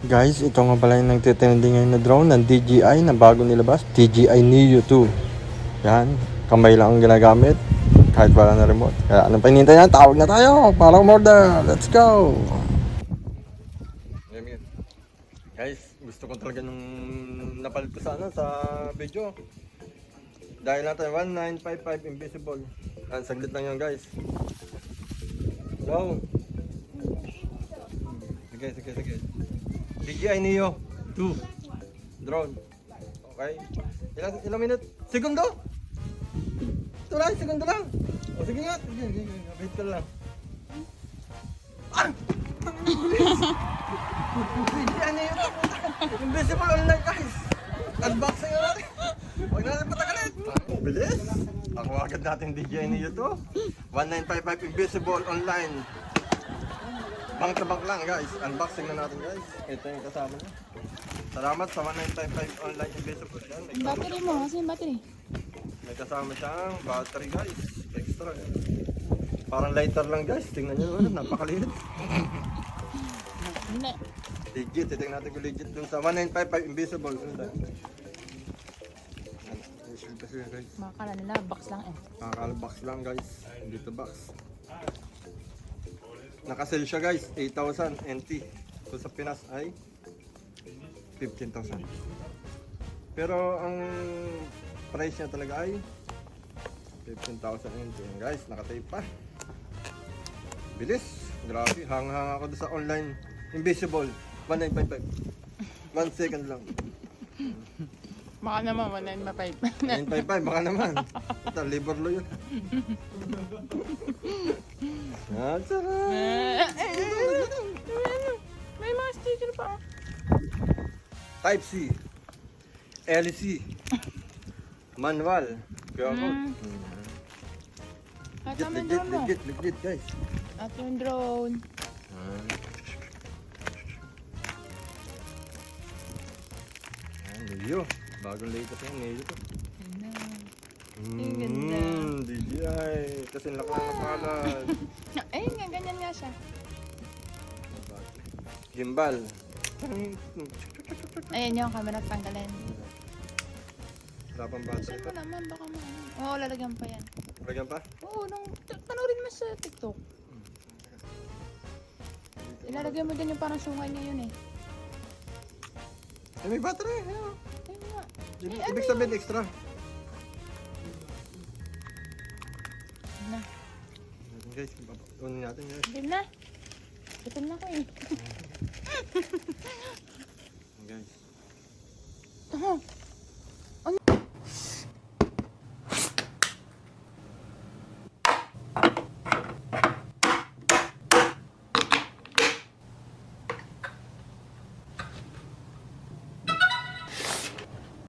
Guys, ito nga pala yung nagtitrending ngayon na drone ng DJI na bago nilabas, DJI Neo 2. Yan, kamay lang ang ginagamit kahit wala na remote. Kaya anong paninintay yan? Tawag na tayo para umorder. Let's go! Guys, gusto ko talaga nung napalit ko sa video. Dahil natin 1955 invisible. Yan, saglit lang yan guys. So, sige. DJI Neo 2 drone. Okay. Ilang minute? Segundo? Ito lang, segundo lang. O sige nga. Sige. Wait ka lang. Ah! DJI Neo 2. Invisible online guys. Unboxing na natin. Huwag na natin patagalin. Bilis. Ako agad natin DJI Neo 2. 1955 invisible online. Bank na bank lang guys, unboxing na natin guys. Ito yung kasama niya. Salamat sa 1955 online invisible yan. Yung battery mo, kasi yung battery. May kasama siyang battery guys. Extra guys. Parang lighter lang guys. Tingnan nyo naman, napakaliit. Hindi. Legit, titignan natin kung legit dun sa 1955 invisible. Makakala nila, box lang eh. Box lang guys. Dito box. Nakasell siya guys, 8,000 NT. So sa Pinas ay 15,000. Pero ang price niya talaga ay 15,000 NT. Yan guys, nakatape pa. Bilis, grabe. Hang-hang ako doon sa online invisible 1955. 1 second lang. Baka naman, 1955. 955, baka naman. Ito, labor law yun. Ah, sarap. May mga sticker pa. Type C, LC, manual, QR code. At naman drone mo. Legit guys. At yung drone. Neo. Bagong latest yung Neo to. Ang ganda. DJI. Kasi laki ng pangalan. Eh, nga, ganyan nga siya. Gimbal. Ayan yung camera tanggalin. Wala pang battery Saan mo to. naman, baka maano. Oo, lalagyan pa yan. Lagyan pa? Oo, nung panoorin mo sa TikTok. Ilalagay mo din yung parang sungay niya yun eh. May battery. Ayun nga. Ibig sabihin extra. Na. Guys, unin natin guys. Game na. Gutom na ko eh. Guys. Ano?